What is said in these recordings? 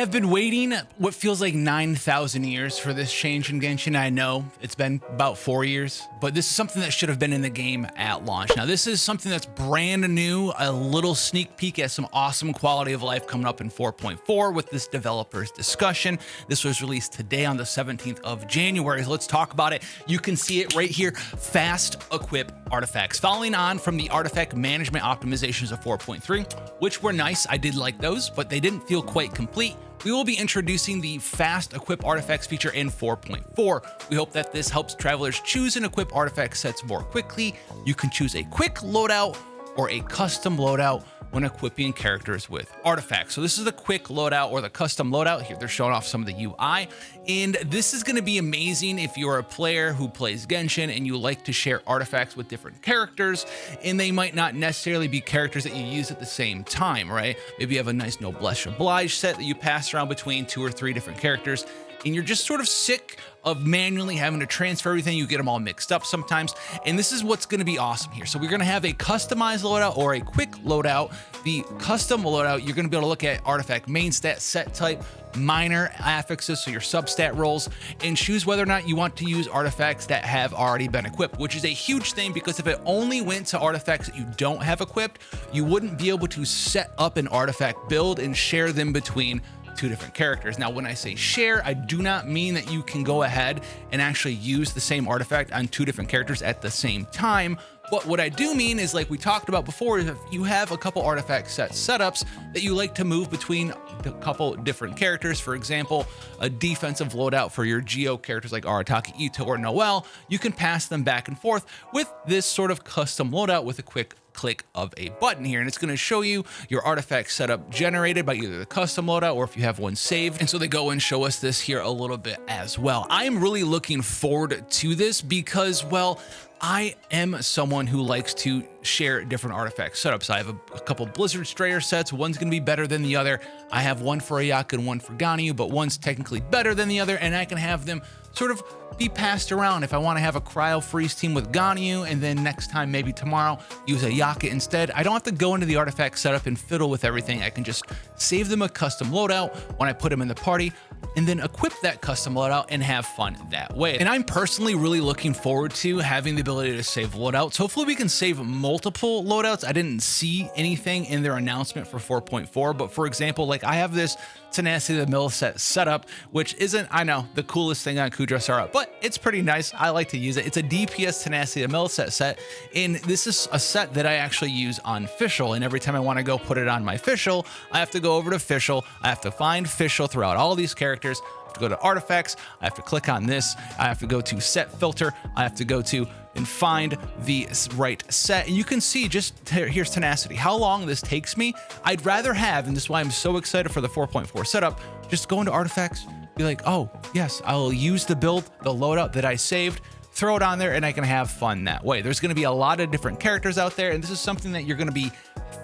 have been waiting what feels like 9,000 years for this change in Genshin. I know it's been about 4 years, but this is something that should have been in the game at launch. Now, this is something that's brand new, a little sneak peek at some awesome quality of life coming up in 4.4 with this developer's discussion. This was released today on the 17th of January. So let's talk about it. You can see it right here. Fast equip artifacts. Following on from the artifact management optimizations of 4.3, which were nice. I did like those, but they didn't feel quite complete. We will be introducing the fast equip artifacts feature in 4.4. We hope that this helps travelers choose and equip artifact sets more quickly. You can choose a quick loadout or a custom loadout when equipping characters with artifacts. So this is the quick loadout or the custom loadout. Here they're showing off some of the UI, and this is going to be amazing if you're a player who plays Genshin and you like to share artifacts with different characters, and they might not necessarily be characters that you use at the same time, right? Maybe you have a nice Noblesse Oblige set that you pass around between 2 or 3 different characters, and you're just sort of sick of manually having to transfer everything. You get them all mixed up sometimes. And this is what's going to be awesome here. So we're going to have a customized loadout or a quick loadout. The custom loadout, you're going to be able to look at artifact main stat, set type, minor affixes, so your substat rolls, and choose whether or not you want to use artifacts that have already been equipped, which is a huge thing because if it only went to artifacts that you don't have equipped, you wouldn't be able to set up an artifact build and share them between 2 different characters. Now, when I say share, I do not mean that you can go ahead and actually use the same artifact on 2 different characters at the same time. But what I do mean is, like we talked about before, if you have a couple artifact set setups that you like to move between a couple different characters, for example, a defensive loadout for your Geo characters like Arataki, Ito, or Noelle, you can pass them back and forth with this sort of custom loadout with a quick click of a button here, and it's going to show you your artifact setup generated by either the custom loadout or if you have one saved. And so they go and show us this here a little bit as well. I am really looking forward to this because, well, I am someone who likes to share different artifact setups. I have a couple Blizzard Strayer sets. One's going to be better than the other. I have one for Ayaka and one for Ganyu, but one's technically better than the other, and I can have them sort of be passed around. If I want to have a Cryo Freeze team with Ganyu, and then next time, maybe tomorrow, use Ayaka instead, I don't have to go into the artifact setup and fiddle with everything. I can just save them a custom loadout when I put them in the party, and then equip that custom loadout and have fun that way. And I'm personally really looking forward to having the ability to save loadouts. Hopefully we can save multiple loadouts. I didn't see anything in their announcement for 4.4, but for example, like I have this Tenacity of the Mill set setup, which isn't, I know, the coolest thing on Kudrasara, but it's pretty nice. I like to use it. It's a DPS Tenacity of the Mill set, and this is a set that I actually use on Fischl, and every time I want to go put it on my Fischl, I have to go over to Fischl. I have to find Fischl throughout all these characters. I have to go to artifacts. I have to click on this. I have to go to set filter. I have to go to and find the right set. And you can see just here's Tenacity, how long this takes me. I'd rather have, and this is why I'm so excited for the 4.4 setup, just go into artifacts, be like, oh yes, I'll use the build, the loadout that I saved, throw it on there, and I can have fun that way. There's going to be a lot of different characters out there, and this is something that you're going to be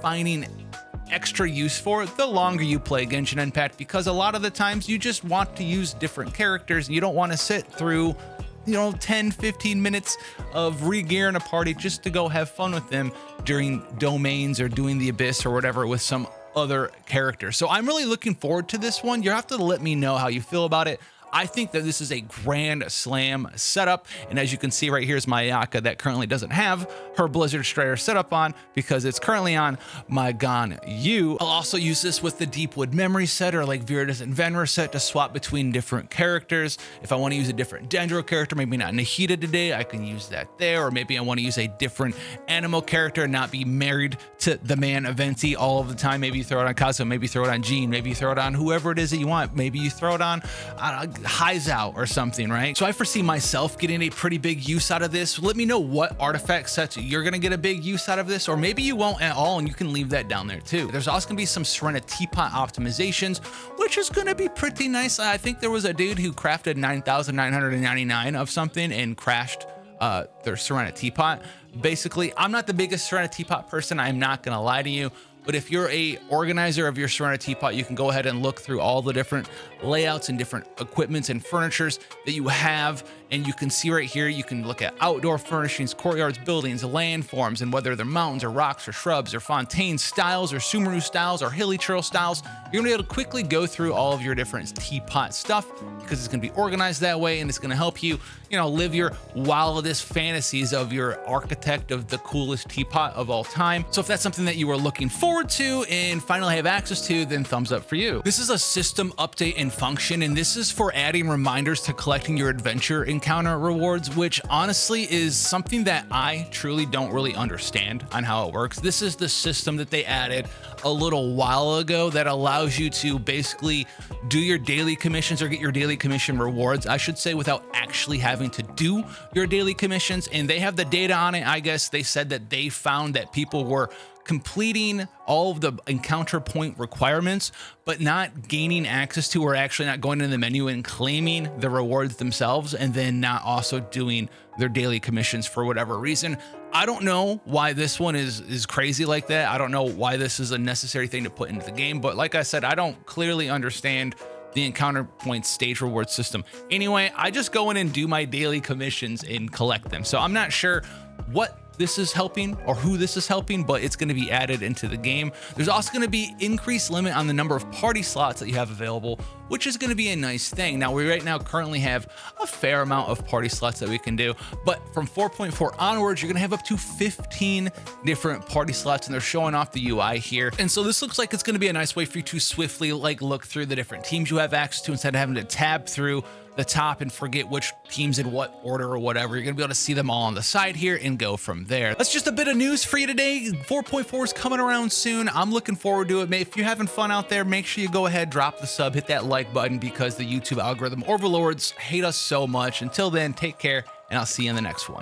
finding extra use for the longer you play Genshin Impact, because a lot of the times you just want to use different characters and you don't want to sit through 10-15 minutes of re-gearing a party just to go have fun with them during domains or doing the Abyss or whatever with some other character. So I'm really looking forward to this one. You have to let me know how you feel about it. I think that this is a grand slam setup, and as you can see right here is my Ayaka that currently doesn't have her Blizzard Strayer setup on because it's currently on my Ganyu. I'll also use this with the Deepwood Memory set or like Viridian and Venra set to swap between different characters. If I want to use a different Dendro character, maybe not Nahida today, I can use that there, or maybe I want to use a different Animal character and not be married to the man Aventi all of the time. Maybe you throw it on Kazuo, maybe you throw it on Jean, maybe you throw it on whoever it is that you want, maybe you throw it on Hyzao or something, right? So I foresee myself getting a pretty big use out of this. Let me know what artifact sets you're gonna get a big use out of this, or maybe you won't at all, and you can leave that down there too. There's also gonna be some Serena teapot optimizations, which is gonna be pretty nice. I think there was a dude who crafted 9,999 of something and crashed their Serena teapot. Basically, I'm not the biggest Serena teapot person, I'm not gonna lie to you, But if you're a organizer of your Serena Teapot, you can go ahead and look through all the different layouts and different equipments and furnitures that you have. And you can see right here, you can look at outdoor furnishings, courtyards, buildings, landforms, and whether they're mountains or rocks or shrubs or fontaine styles or Sumeru styles or hilly trail styles. You're gonna be able to quickly go through all of your different teapot stuff because it's gonna be organized that way, and it's gonna help you, live your wildest fantasies of your architect of the coolest teapot of all time. So if that's something that you are looking forward to and finally have access to, then thumbs up for you. This is a system update and function, and this is for adding reminders to collecting your adventure encounter rewards, which honestly is something that I truly don't really understand on how it works. This is the system that they added a little while ago that allows you to basically do your daily commissions or get your daily commission rewards, I should say, without actually having to do your daily commissions. And they have the data on it. I guess they said that they found that people were completing all of the encounter point requirements, but not gaining access to, or actually not going into the menu and claiming the rewards themselves, and then not also doing their daily commissions for whatever reason. I don't know why this one is crazy like that. I don't know why this is a necessary thing to put into the game, but like I said, I don't clearly understand the encounter points stage reward system. Anyway, I just go in and do my daily commissions and collect them. So I'm not sure what this is helping or who this is helping, but it's going to be added into the game. There's also going to be increased limit on the number of party slots that you have available, which is going to be a nice thing. Now, we right now currently have a fair amount of party slots that we can do, but from 4.4 onwards, you're going to have up to 15 different party slots, and they're showing off the UI here. And so this looks like it's going to be a nice way for you to swiftly look through the different teams you have access to instead of having to tab through the top and forget which teams in what order or whatever. You're gonna be able to see them all on the side here and go from there. That's just a bit of news for you today. 4.4 is coming around soon. I'm looking forward to it. If you're having fun out there, make sure you go ahead, drop the sub, hit that like button, because the YouTube algorithm overlords hate us so much. Until then, take care, and I'll see you in the next one.